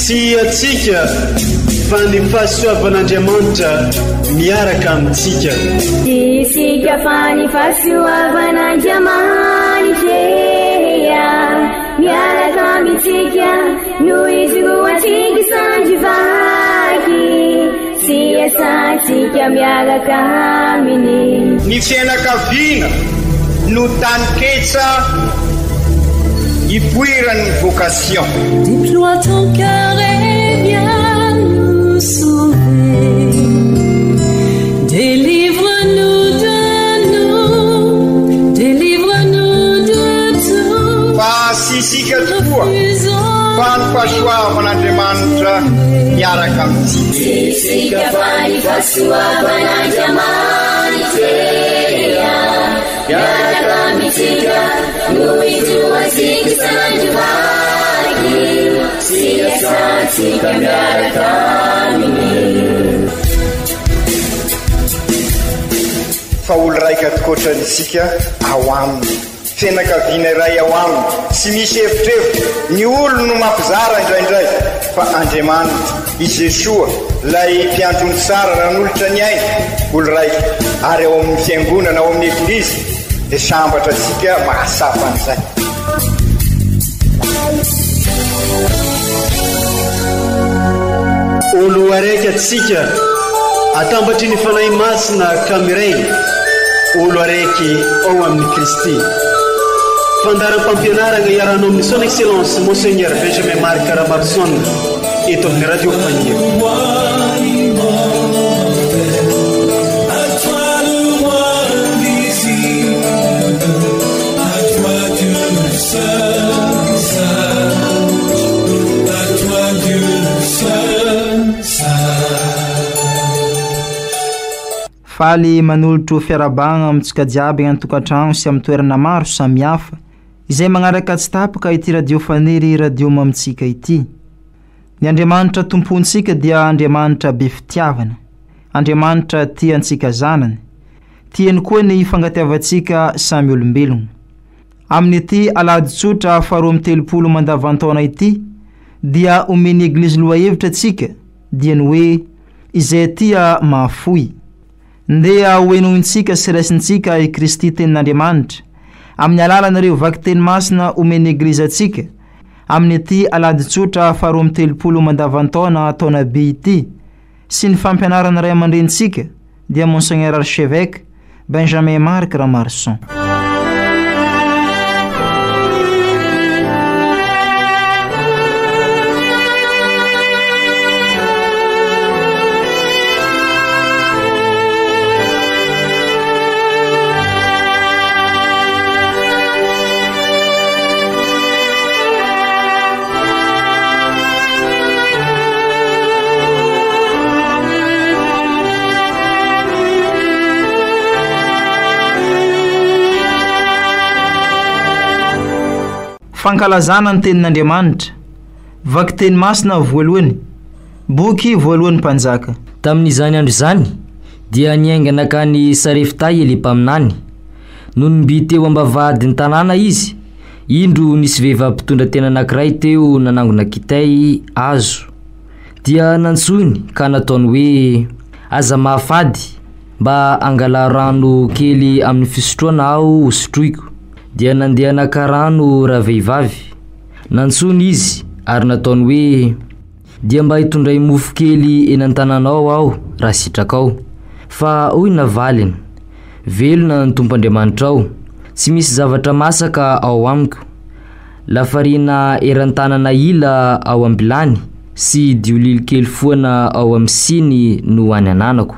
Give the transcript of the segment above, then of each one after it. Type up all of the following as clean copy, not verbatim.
sy atsika fa ny fahasoavan'Andriamanitra miaraka amintsika. Isika fa ny fahasoavan'Andriamanitra miaraka amintsika noho izy roa atsika sandrivaky sy asantsika miaraka aminy. Ny fianakaviana no taniketsa ipoiran'ny vocation. Déploie ton cœur et viens nous sauver. Délivre-nous de nous, délivre-nous de tout. Fa sisika tokoa fa ny fahasoavan'Andriamanitra miaraka amintsika. Sisika fa ny fahasoavan'Andriamanitra miaraka amintsika noho izy roa atsika sandrivaky sy asantsika miaraka aminy. Fa olo raika tokoatran'isika ao aminy, fianakaviana iray ao aminy, sy misy hevitrevitra ny olo no mampizara indraindray, fa Andriamanitra i Jesoa lay mpiantrony tsara ranolotra ny aina olo raika, ary ao amin'ny fiangonana ao amin'ny eglizy dia sambatra antsika mahasafa an'izay. Olo araiky atsika atambatry ny fanahy masina kamiray, olo araiky ao amin'ny Kristy. Fandaram-pampianarana iaranao amin'ny son excellence Monseigneur Benjamin Marc Caramarson eto amin'ny radio Fania. Faly manolotro fiarabagna amintsika jiaby an-tokantrano sy amin'ny toerana maro samihafa izay magnaraka tsy tapaka ity radio faniry radio mamitsika ity. Ny Andriamanitra tompontsika dia Andriamanitra be fitiavana, Andriamanitra tiantsika zanany, tiany koa ny fangatiavantsika samy olombelogno. Amin'ity alahady tsotra faharoa amby telopolo mandavantaona ity dia omeny eglizy loha hevitra atsika dia ny hoe izay tia mahafoy. Ndeha hoenointsika sy raisintsika i Kristy tenin'Andriamanitra amin'ny alalan'ireo vaky teny masina omeny eglizy atsika amin'ity alahady tsotra faharoa amby telopolo mandavantaona taona be ity sy ny fampianarana ray aman-drenitsika dia Monseigneur Archevêque Benjamin Marc Caramarson. Fankalazana ny tenin'Andriamanitra, vaky teny masina voalohany, boky voalohan'ny mpanjaka. Tamin'izany andro izany dia niaingana akany Sarefta Elipaminany. No nimby teo ambavady ny tanàna izy, indro nisy vehivavy mpitondra tena anankiray teo nanangona kitay azo. Dia nantsony ka nataony hoe aza mahafady mba angala rano kely amin'ny fisotroana aho hosotroiko. Dia nandeha naka rano raha vehivavy, nantsony izy ary nataony hoe dia mba hitondray mofo kely eny an-tananao aho raha sitrakao. Fa hoy navaliny, velona ny Tompoandriamanitra ao, tsy misy zavatra masaka ao amiko. Lafarina eran-tanana ila ao ambilany sy diolilo kely foana ao amin'ny siny no any ananako.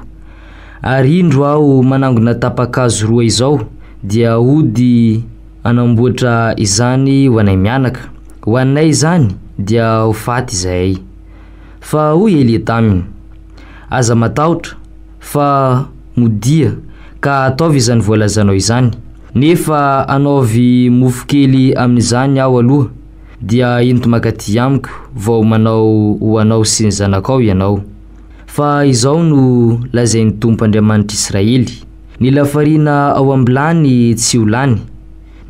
Ary indro aho manangona tapakazo roa izao dia hody anamboatra izany ho anay mianaka. Ho anay izany dia ho faty izahay. Fa hoy Elia taminy, aza matahotra fa modia ka ataovy izany voalazanao izany. Nefa anaovy mofo kely amin'izany aho aloha dia ento makaty amiko vao manao ho anao sy ny zanakao ianao. Fa izao no lazain'ny Tompoandriamanitra Israely, ny lafarina ao ambilany tsy ho lany,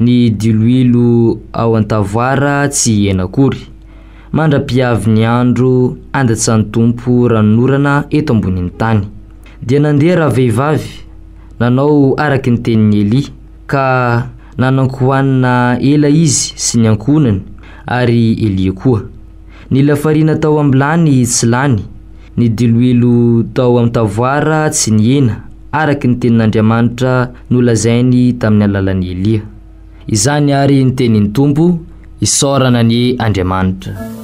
ny diloilo ao an-tavoara tsy enakory. mandra-piavy ny andro andatsany tompo ranonorana eto ambonin'ny tany. Dia nandeha raha vehivavy nanao araky ny tenin'ny Eli ka nanankohanina ela izy sy ny ankonany ary Elia koa. Ny lafarina tao ambilany tsy lany, ny diloilo tao amin'ny tavoara tsy nihena araky ny tenin'Andriamanitra nolazainy tamin'ny alalan'ny Elia. Izany ary ny tenin'ny tompo isaorana ny Andriamanitra.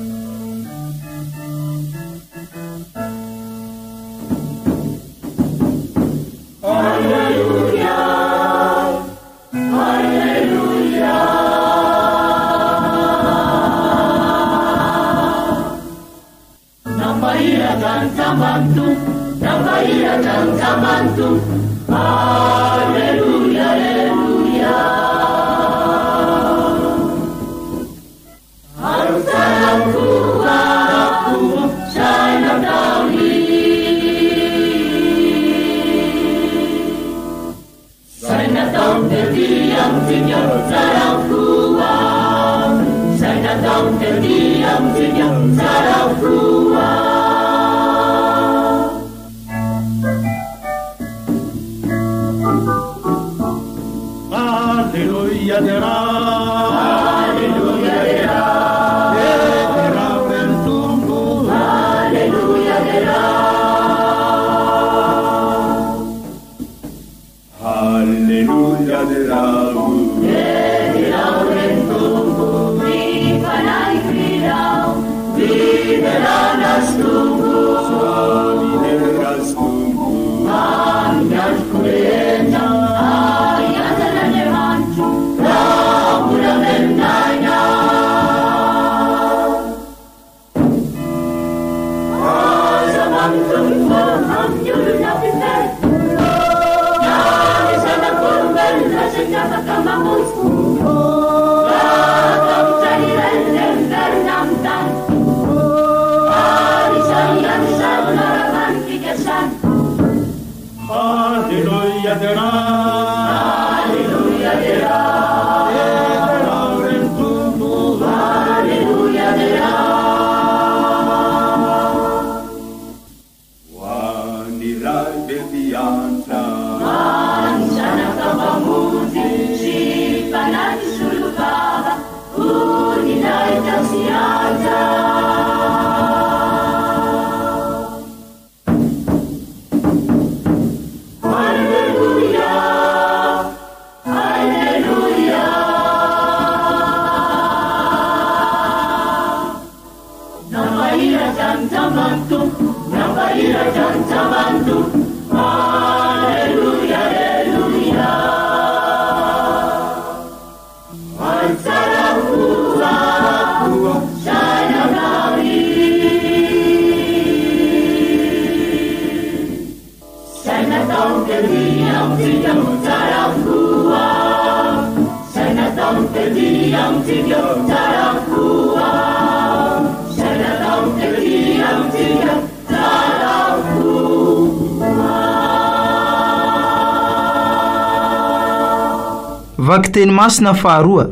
Vaky teny masina faharoa,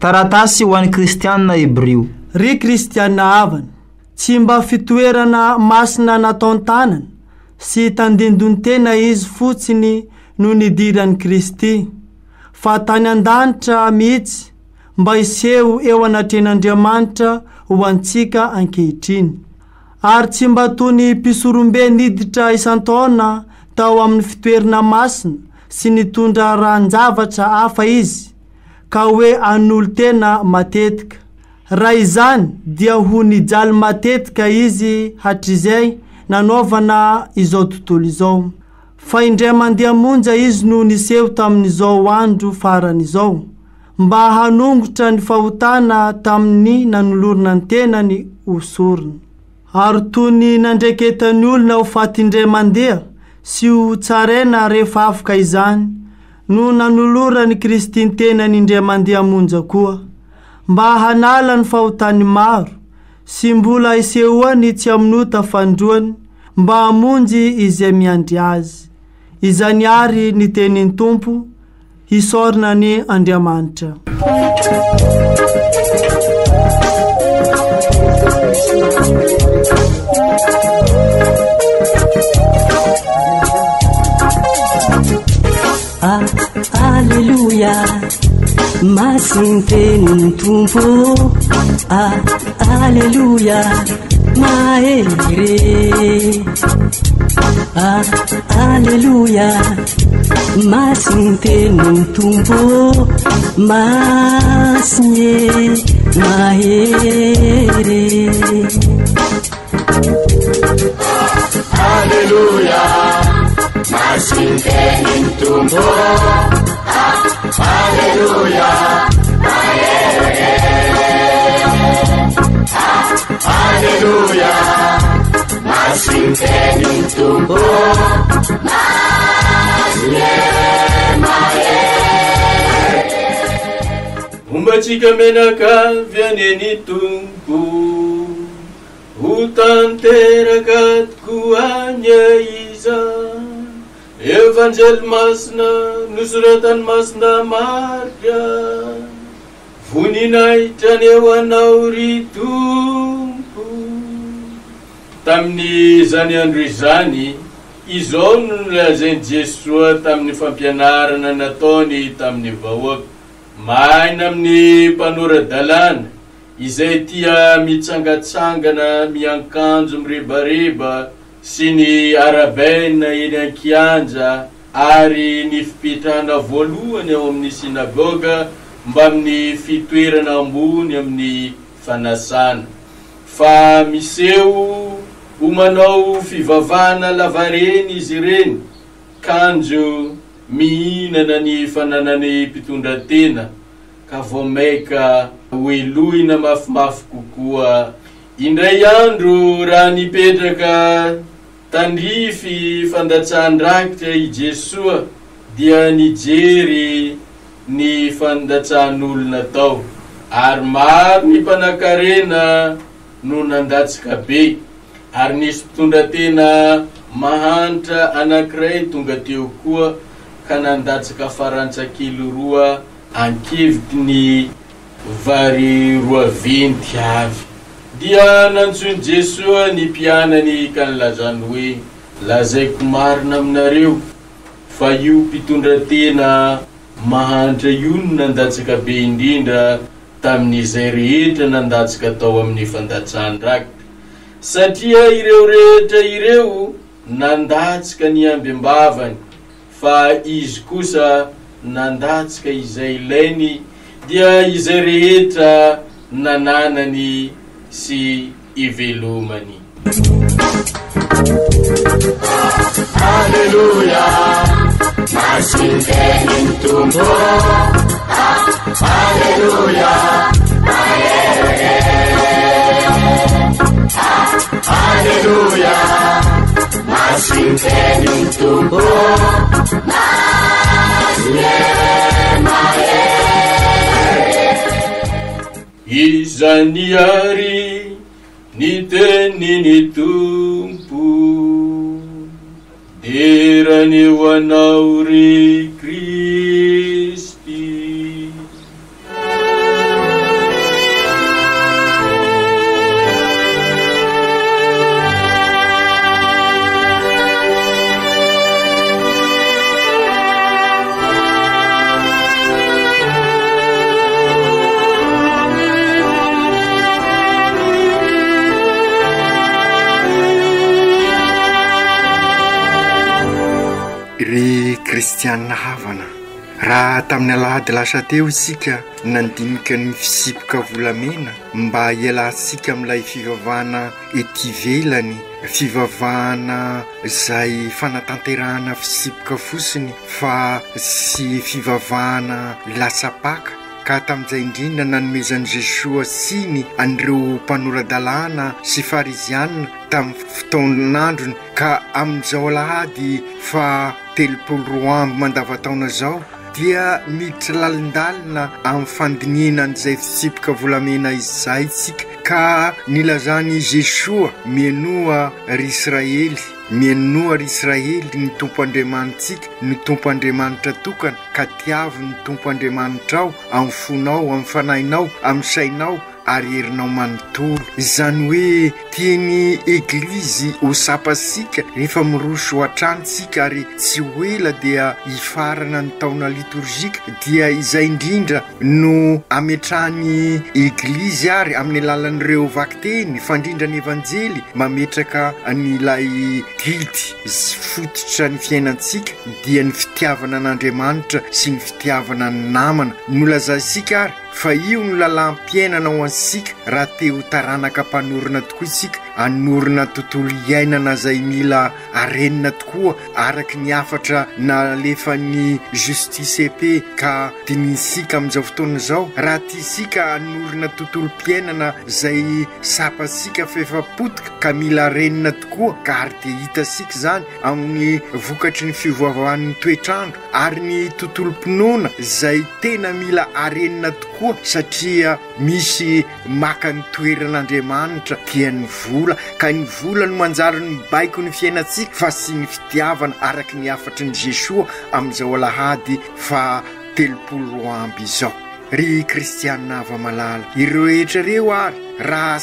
taratasy ho an'ny kristianina Hebreo. Ry kristianina havana, tsy mba fitoerana masina nataon tanana sy tandindony tena izy fotsiny no nidiran'ny Kristy, fa tany an-danitra mihitsy mba iseho eo anatren'Andriamanitra ho antsika ankehitriny. Ary tsy mba tony mpisorombe niditra isan-taona tao amin'ny fitoerana masina sy nitondra rahan-javatra hafa izy, ka hoe an'olo tena matetika. Raha izany dia ho nijaly matetika izy hatrizay nanaovana izao tontolo izao. Fa indray mandeha monja izy no niseho tamin'izao andro farany izao, mba hanongotra ny fahotana tamin'ny nanolorona ny tenany osorona. Ary tony nandreketan'ny olona ho fatindray mandeha sy ho tsaraina rehefa afaka izany, no nanolora ny Kristy ny tenany indray mandeha monja koa, mba hanala ny fahotany maro sy mbola isehoany tsy aminota fandroany, mba hamonjy izay miandry azy. Izany ary ny tenin'ny Tompo, hisorona ny Andriamanitra. Alleluia, masin'ny tenin'ny tompo. Alleluia, mahery. Alleluia, masin'ny tenin'ny tompo. Masinye mahery. Alleluia, masin'ny tenin'ny tompo. Alleluia, mahery. Alleluia, masin'ny tenin'ny tompo. Masinye mahery. Ombatsika menaka vianeny tompo, ho tanteraka tokoa iza. Evanjely masina nosoratany masina Maria, voninahitra eo anao ry tompo. Tamin'ny zany andro izany, izao no nolazainy Jesoa tamin'ny fampianarana nataony tamin'ny vahoaka. Maina amin'ny mpanoradalana izay tia mitsangatsangana miankanjo mirebareba sy ny arabaina eny an-kianja ary ny fipetrahana voalohany ao amin'ny sinagoga mba amin'ny fitoerana ambony amin'ny fanasana. Fa miseho ho manao fivavahana lavareny izy ireny, kanjo mihinana ny fananany mpitondra-tena, ka vao maika hoelohina mafimafy kokoa. Indray andro raha nipetraka tandrify fandatsahan-drakitra i Jesoa, dia nijery ny fandatsahan'olona tao, ary maro ny mpanakarena no nandatsika be, ary nisy mpitondra-tena mahantra anankiray tonga teo koa ka nandatsika farantsakilo 2 ankevity ny vary 2 venty avy. Dia nantsony Jesoa ny mpianany ka nilazany hoe, lazaiko marina aminareo fa io mpitondra-tena mahantra io no nandatsika be indrindra tamin'izay rehetra nandatsika tao amin'ny fandatsahan-drakitra. Satria ireo rehetra ireo nandatsika ny ambiambavany, fa izy kosa nandatsika izay ilainy, dia izay rehetra nananany sy ivelomany. Alleluia, masin'ny tenin'ny tompo. Alleluia, mahery. Alleluia, masin'ny tenin'ny tompo. Masinye mahery. Izany ary ny teniny tompo, derany ho anao ry Kristy. Ry kristianina havana, raha tamin'ny alahady lasa teo isika nandinika ny fisipoka volamena mba hialansika amin'ilay fivavahana ety ivelany, fivavahana izay fanatanterahana fisipoka fosiny fa sy fivavahana lasapaka. Ka tamin'izay indrindra nanomezan'i Jesoa siny an'ireo mpanoradalana sy farizianina tamin'ny fotoan'androny, ka amin'izao alahady fa 34 amby mandavataona zao dia miditra lalindalina amin'ny fandinianan'izay fisipoka volamena izay isika. Ka nilazany Jesoa mianoa ry Israely, mianoa ry Israely ny tompo andriamanitsika, ny tompo andriamanitra tokana, ka tiavy ny tompo andriamanitra ao amin'ny fonao, amin'ny fanahinao, amin'ny sainao, ary herinao manontolo. Izany hoe tiany eglizy ho sapasika rehefa miroso ho atranotsika ary tsy ho ela dia hifarana ny taona liturgika, dia izay indrindra no ametrahany eglizy ary amin'ny alalan'ireo vakiteny fandrindra ny evanjely mametraka an'ilay didy fototra ny fiainantsika dia ny fitiavana an'Andriamanitra sy ny fitiavana ny namana. Nolazasika ary fa io no lalam-piainana ho ansika raha te ho taranaka mpanorona tokoa isika, hanorona tontolo iainana izay mila arenina tokoa araky ny afatra nalefa ny justice ep ka dininsika amin'izao fotoana izao. Raha tiasika hanorona tontolo mpiainana izay sapasika fefapotika ka mila arenina tokoa, ka ary dia hitasika izany amin'ny vokatry ny fivoavahan'ny toetrandro ary ny tontolo mpinoana izay tena mila arenina tokoa, satria misy maka ny toeran'Andriamanitra dia ny vola, ka ny vola no manjary ny baiko ny fiainantsika fa sy ny fitiavana araky ny afatry ny Jesoa amin'izao alahady fa 30 amby izao. Ry kristianina ava-malala, ireo rehetrareo ary raha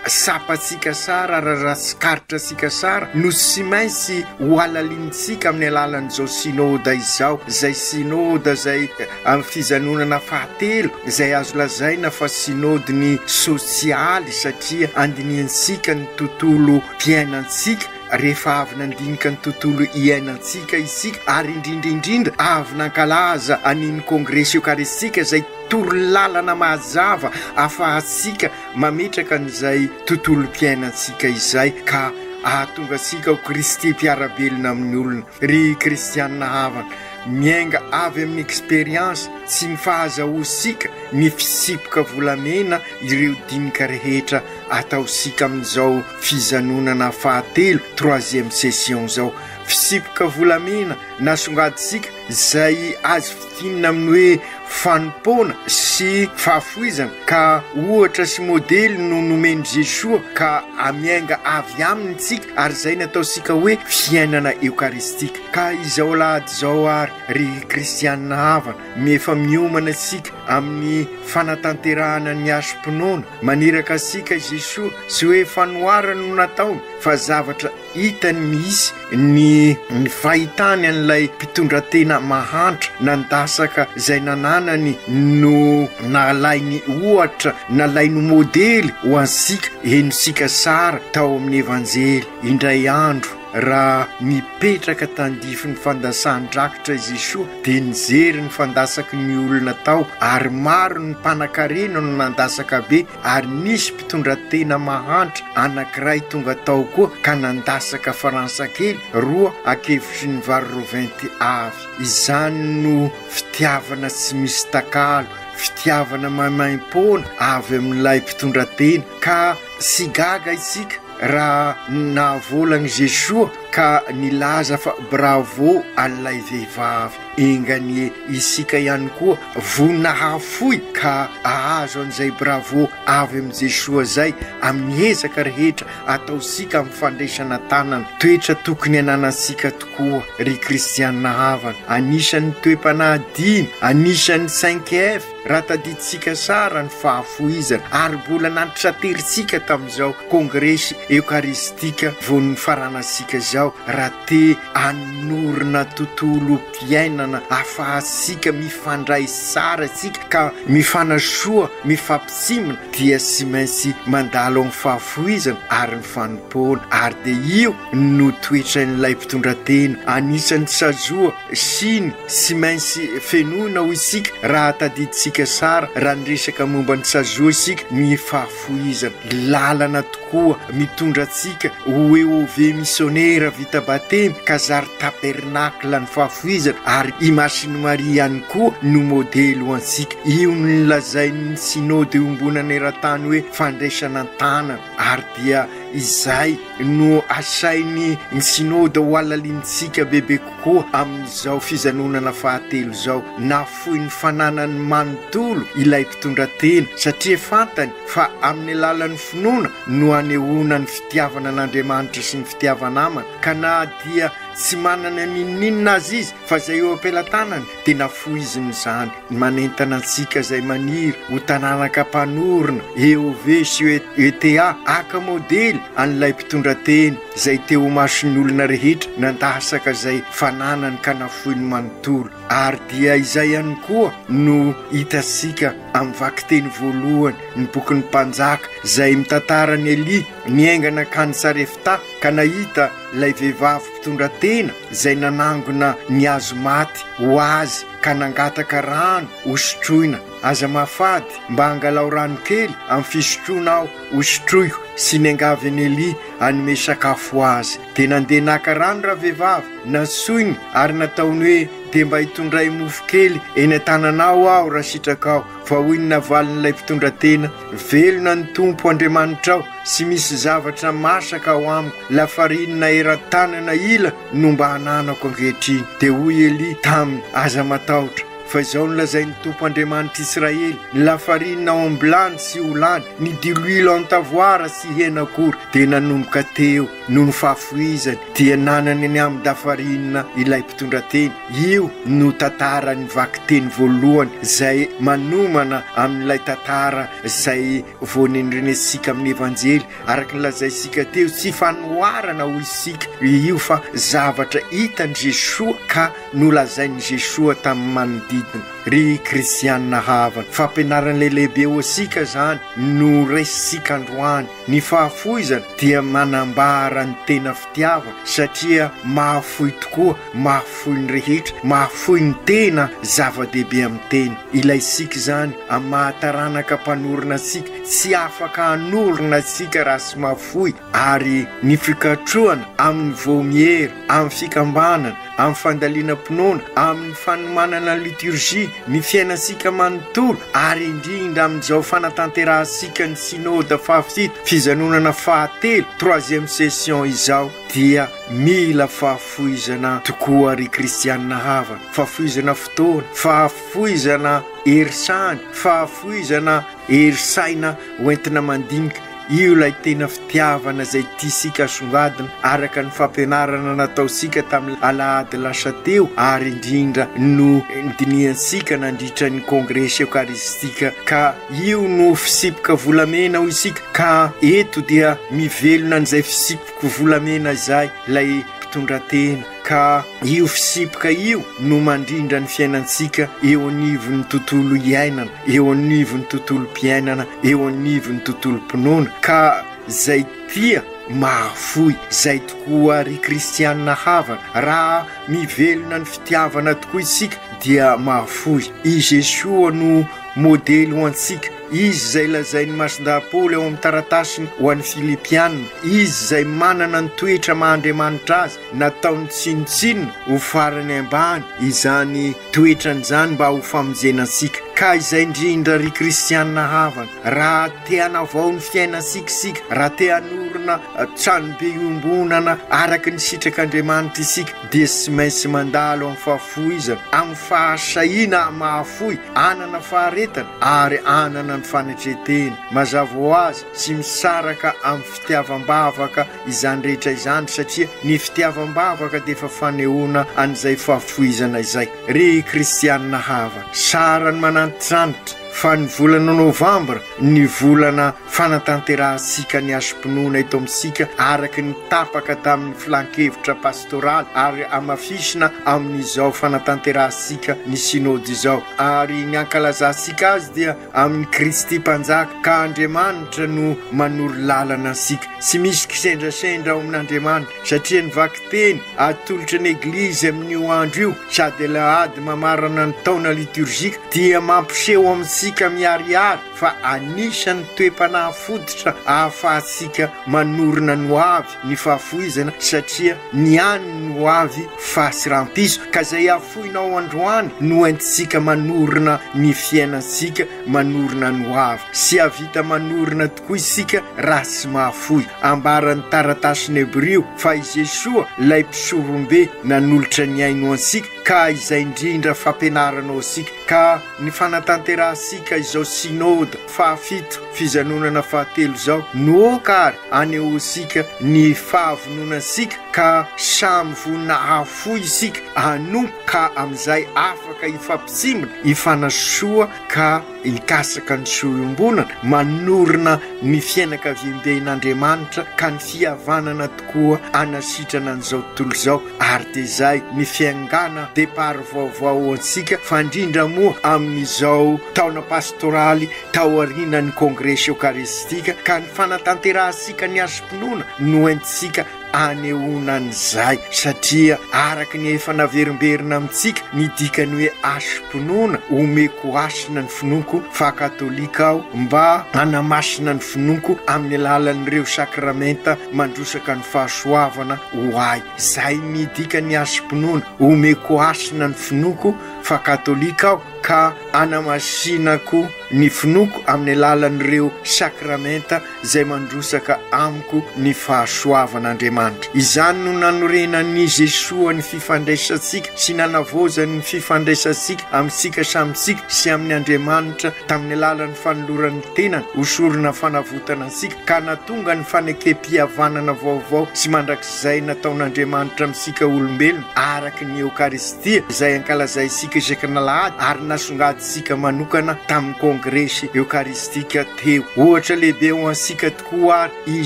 sapatsika sara, raha sikaritra sika sara no sy maintsy ho alalintsika amin'ny alalan'izao sinoda izao, izay sinoda izay amin'ny fizanonana fahatelo izay azo lazaina fa sinodiny sosialy, satria andiniansika ny tontolo mpiainantsika rehefa avy nandinika ny tontolo iainantsika isika, ary indrindra avy nankalaza aniny kongresy eukaristika izay torolalana mazava afahatsika mametraka n'izay tontolo mpiainantsika izay, ka ahatonga sika ho Kristy mpiarabelona amin'ny olona. Ry kristianina havana, miainga avy amin'ny experience tsy mifahazahoasika ny fisipoka volamena ireo dinika rehetra ataosika amin'izao fizanonana fahatelo 3e session zao. Fisipoka volamena nasongaditsika izay azo fitinina amin'ny hoe fanompona sy fahafoizana, ka ohatra sy modely no nomeny Jesoa ka amiainga avy aminy tsika, ary izay nataosika hoe fiainana eukaristika. Ka izao lahady izao ary ry kristianina havana, mefa miomana sika amin'ny fanatanterahana ny asom-pinoana maneraka sika Jesoa, sy hoe fanoharana no nataony fa zavatra hitany misy ny fahitany an'ilay mpitondra-tena mahantra nandasaka izay nananany no nalainy ohatra, nalainy modely ho ansika henosika sara tao amin'ny evanjely. Indray andro raha mipetraka tandify ny fandasan-drakitra Jesoa dia nijery ny fandasaky ny olona tao, ary maro ny mpanan-karena no nandasaka be, ary nisy mpitondra-tena mahantra anankiray tonga tao koa ka nandasaka faransa kely 2 akevitry ny vary 20 avy. Izany no fitiavana tsy misy takalo, fitiavana maimaim-pona avy amin'ilay mpitondra-tena, ka sy gaga isika raha navolagny Jesoa ka nilaza fa bravo an'ilay vehivavy. Engany isika ihany koa vonahafoy ka ahazo an'izay bravo avy amin'ny Jesoa zay amin'ny ezaka rehetra ataosika amin'ny fandraisana tanana. Toetra tokony ananasika tokoa ry kristianina havana, anisan'ny toe-panahadiny, anisan'ny 5F raha tadiditsika sara ny fahafoizana, ary mbola nantitrateritsika tamin'izao kongresy eukaristika von'ny faranasika zao, raha te hanorina tontolo mpiainana afahasika mifandray sara sika ka mifanasoa mifampitsimina, dia sy maintsy mandalo amin'ny fahafoizana ary ny fanompona. Ary dia io no toetra n'ilay mpitondra-tena, anisan'ny sazoa siny sy maintsy fenoina ho isika raha tadiditsika sara, raha niresaka momba ny sazoa isika ny fahafoizana. Lalana tokoa mitondra atsika hoe ove missionnaire vita batemy ka zary tabernacle ny fahafoizana, ary imasiny Maria ihany koa no modely ho ansika. Io no nilazain'ny sinody ombonany eran-tany hoe fandraisana tanana, ary dia izay no asainy ny sinody ho alalintsika bebe kokoa amin'izao fizanonana fahatelo zao. Nafoy ny fananany manontolo ilay mpitondra-tena, satria fantany fa amin'ny alalan'ny finoana no anehoana ny fitiavana an'Andriamanitra sy ny fitiavana amana, ka na dia tsy manana ninninina azy izy fa zay eo ampelantanany dia nafoiziny zany manentana antsika zay maniry ho tanànakampanorona EOV sy ETA aka modely an'ilay mpitondra teny zay teo masony olona rehetra nandasaka zay fananany ka nafoiny manontolo ary dia izay ihany koa no hitasika amin'ny vakiteny voalohany ny boky ny mpanjaka zay mitantara ny Eli niaingana kany Sarefta ka nahita lay vehivavy mpitondra tena zay nanangona ny azo maty ho azy ka nangataka rano hosotroina aza mafady mba hangalao rano kely amin'ny fisotroina aho hosotroiko sy niangavy ny Eli anome sakafo azy dia nandeha naka rano raha vehivavy nasoiny ary nataony hoe dia mba hitondray mofo kely eny an-tananao aho raha sitrakao fa hoy ny navalin'ilay mpitondra tena velona ny tompo Andriamanitra ao sy misy zavatra masaka ao amiko lafarinina eran-tanana ila no mba hananako ankehitriny dia hoy Eli taminy aza matahotra fa izao nolazain'ny tompo Andriamanitra Israely ny lafarinina ao ambilany sy olany ny diloilo ao an-tavoara sy henakory dia nanomboka teo no ny fahafoizany dia nanany any amin'ny dafarinina ilay mpitondra teny io no tantarany vakiteny voalohany zay manomana amin'ilay tantara zay voanendrenesika amin'ny evanjely araka nylazaisika teo tsy fanoharana ho isika io fa zavatra hitany Jesoa ka nolazain'ny Jesoa tamin'ny manodidina ry kristianina havana fampianaran'ilay lehibe ho asika zany no resisika androany ny fahafoizana dia manambara ny tena fitiavana satria mahafoy tokoa mahafoy ny rehetra mahafoy ny tena zava-dehibe amin'ny tena ilaysika zany amin'ny mahataranaka mpanorona asika tsy afaka hanorona asika raha sy mahafoy ary ny fikatroana amin'ny vomiera amin'ny fikambanana amin'ny fandaliana-pinoana amin'ny fanomanana liturgia ny fiainasika manontolo ary indrindra amin'izao fanatanterahasika ny synode fahafito fizanonana fahatelo 3e session izao dia mila fahafoizana tokoa ry kristianina havana fahafoizana fotoana fahafoizana herisany fahafoizana herisaina hoentina mandinika io lay tena fitiavana zay tiasika songadina araka ny fampianarana nataosika tamin'ny alahady lasa teo ary indrindra no diniansika nandritra ny kongresy eukaristika ka io no fisipoka volamena ho isika ka eto dia mivelona n'izay fisipoka volamena zay lay mpitondra tena ka io fisipoka io no mandrindra ny fiainansika eo anivon'ny tontolo iainana eo anivon'ny tontolo mpiainana eo anivon'ny tontolo mpinoana ka zay tia mahafoy zay tokoa ry kristianina havana raha mivelona ny fitiavana tokoa isika dia mahafoy i Jesoa no modely ho antsika izy zay lazain'ny mason-dahapoly eo amin'ny taratasiny ho an'ny Filipianina izy zay manana ny toetra mahandriamanitra azy nataony tsinotsinona ho farany ambany izany toetran'izany mba ho famonjenantsika ka izay indrindra ry kristianina havana raha te hanavao ny fiainansikasika raha te hanorona tranobe iombonana araka ny sitrak'Andriamanitra isika dia sy maintsy mandalo amin'ny fahafoizana amin'ny fahasahiana mahafoy anana faharetana ary anana ny fanatretena mazava ho azy sy misaraka amin'ny fitiavam-bavaka izany rehetra izany satria ny fitiavam-bavaka dia efa fanehoana an'izay fahafoizana izay ry kristianina havana sarany manantitrantitra fa ny volana novambra ny volana fanatanterahasika ny asom-pinoana eto amintsika araka ny tapaka tamin'ny filan-kevitra pastoraly ary amafisina amin'izao fanatanterahasika ny synody izao ary ny ankalazasika azy dia amin'ny Kristy mpanjaka ka Andriamanitra no manoro lalana ansika sy misy kisendrasendra ao amin'Andriamanitra satria ny vakiteny atolotra ny eglizy amin'io andro io sady lahady mamarana ny taona liturgika dia mampiseho amintsika miariary fa anisan'ny toe-panahy fototra ahafahantsika manorona ny hoavy ny fahafoizana satria ny any ny hoavy fahasirampiso ka zay afoinao androany no entintsika manorona ny fiainansika manorona ny hoavy sy avita manorona tokoa isika raha sy mahafoy ambaran'ny taratasiny Hebrio fa i Jesoa lay mpisorombe nanolotra ny aino ansika ka izay indrindra fampianaranao asika ka ny fanatanterahasika izao synody Pentekote fahafito fizanonana fahatelo zao nokary aneosika ny fahavononasika ka samy vonina afoy isika anompo ka amizay afaka ifampisimina ifanasoa ka ikasaka ny soiombonana manorina ny fiainakaviamben'Andriamanitra ka ny fihavanana tokoa anasitrana an'izao tontolo zao ary de zay ny fiangana depart vaovao ansika fandrindra moa amin'izao taona pastoraly tao arinan'ny congrès eucharistika ka ny fanatanterahasika ny asom-pinoana no entsika aneonan'izay satria araky ny efa naverimberina amintsika ny dikany hoe asom-pinoana omeko asina ny finoko fa katolika aho mba anamasina ny finoko amin'ny alalan'ireo sakramenta mandrosaka ny fahasoavana ho ahy zay midika ny asom-pinoana omeko asina ny finoko fa katolika aho ka anamasinako ny finoko amin'ny alalan'ireo sakramenta zay mandrosaka amiko ny fahasoavan'Andriamanitra. Izany no nanorenan'i Jesosy ny fifandraisantsika sy nanavozany ny fifandraisantsika amintsika samitsika sy amin'ny Andriamanitra tamin'ny alalan'ny fanoloran'ny tenany hosorona fanavotana antsika ka natonga ny fanekempihavanana vaovao sy mandrakizay nataon'Andriamanitra amintsika olombelona araky ny Eukaristia zay ankalazaysika isaky nalahady ary nasongaditsika manokana tamin'ny kongrès eukaristika teo. Ohatra lehibe ho ansika tokoa ary i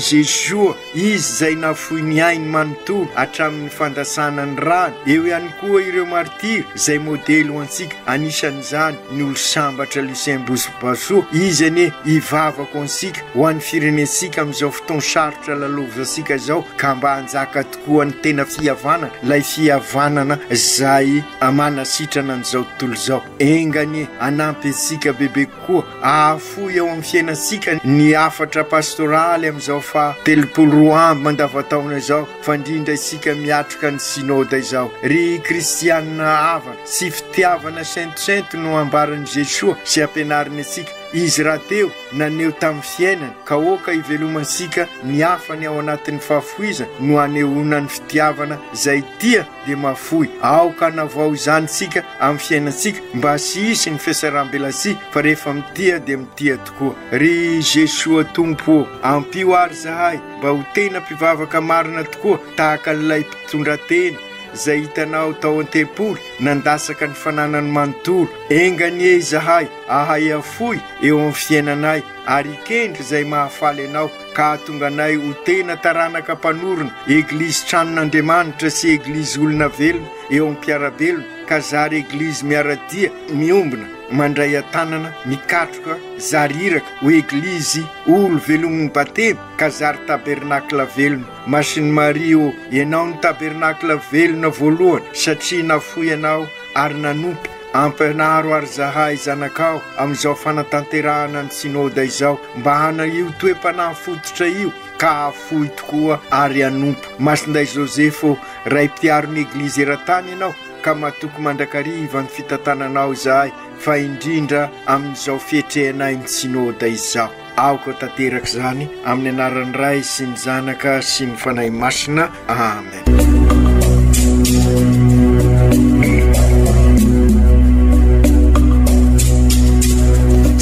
Jesosy izy zay nafoy ny ainy manontolo hatramin'ny fandasana ny rano. Eo ihany koa ireo martiry zay modely ho ansika anisan'izany ny olo sambatra Lucien Bosbaso izy ane ivavako ansika ho an'ny firenensika amin'izao fotoana sarotra lalovasika zao ka mba hanjaka tokoa ny tena fihavanana lay fihavanana zay manasitrana an'izao tontolo zao. Engany anampy antsika bebe koa afoy eo amin'ny fiainantsika ny afatra pastoraly amin'izao fa 30 mandavataona zao fandrindra isika miatroka ny synode izao. Ry kristianina havana sy fitiavana saintosainto no ambaran'i Jesosy sy ampianariny antsika izy raha teo naneo tamin'ny fiainany ka oka ivelomansika ny afany ao anatin'ny fahafoizana no anehoana ny fitiavana zay tia de mafoy aoka navao izany sika amin'ny fiainantsika mba sy hisy ny fiasaram-belasy fa rehefa mitia de mitia tokoa. Ry Jesosy tompo ampio ary zahay mba ho tena mpivavaka marina tokoa tahaka n'ilay mpitondra teny zay hitanao tao an-tempoly nandasaka ny fananany manontolo. Engany e zahay ahay afoy eo amin'ny fiainanay ary kendry zay mahafaly anao ka tonga anay ho tena taranaka mpanorona eglizy tranon'Andriamanitra sy eglizy olona velona eo amin'ny mpiarabelona ka zary eglizy miaradia miombona mandray atanana mikatroka zariraka ho eglizy olo velomin'ny batemy ka zary tabernakla velona. Masiny Mario ianao ny tabernakla velona voalohany satria nafoy anao ary nanompo ampanaro ary zahay zanakao amin'izao fanatanterahana ny synode izao mba hana io toe-panahy fototra io ka afoy tokoa ary anompo. Masinday Josefo ray mpiaron'ny eglizy eran-tany ianao ka matoko mandrakariva ny fitantananao zahay fa indrindra amin'izao fietrehanay ny synode izao. Aoko tanteraka zany amin'ny anaran'ny Ray sy ny Zanaka sy ny Fanahy Masina. Amen.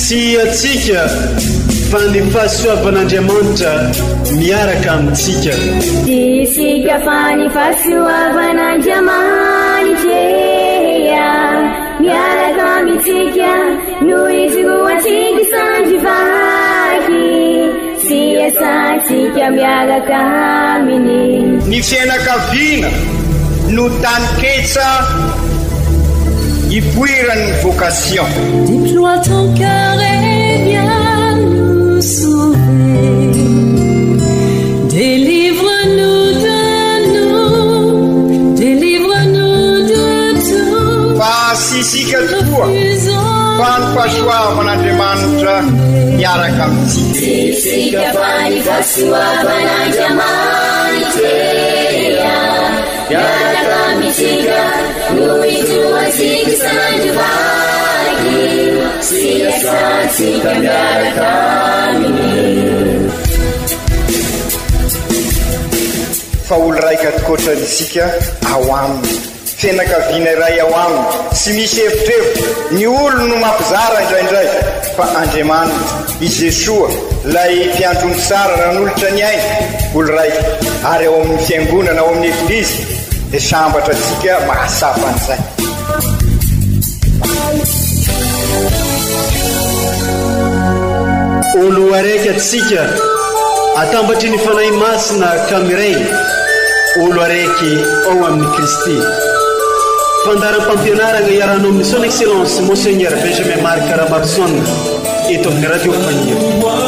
Sy atsika fa ny fahasoavan'Andriamanitra miaraka amintsika. Isika fa ny fahasoavan'Andriamanitra miaraka amintsika noho izy roantsika sandrivaky sy asantsika miaraka aminy. Ny fianakaviana no taniketsa ipoiran'ny vocation. Déploie ton cœur et viens nous sauver. Délivre-nous de nous, délivre-nous de tout. Fasisika tokoa fa ny fahasoavan'Andriamanitra miaraka amintsika. Sisika fa ny fahasoavan'Andriamanitra miaraka amintsika noho izy roantsika sandrivaky sy asantsika miaraka aminy. Fa olo raika atikoatran'isika ao aminy fianakaviana iray ao aminy sy misy hevitrevitra ny olo no mampizara indraindray fa Andriamanitra i Jesoa lay mpiandrony tsara ran'olotra ny ainy olo raiky ary ao amin'ny fiangonana ao amin'ny eglizy dia sambatra antsika mahasapan'izay. olo araiky atsika atambatry ny fanahy masina kamiray olo araiky ao amin'ny Kristy. Fandaram-pampianarana iaranao amin'ny son excellence Monseigneur Benjamin Marc Ramarson eto amin'ny radio Fania.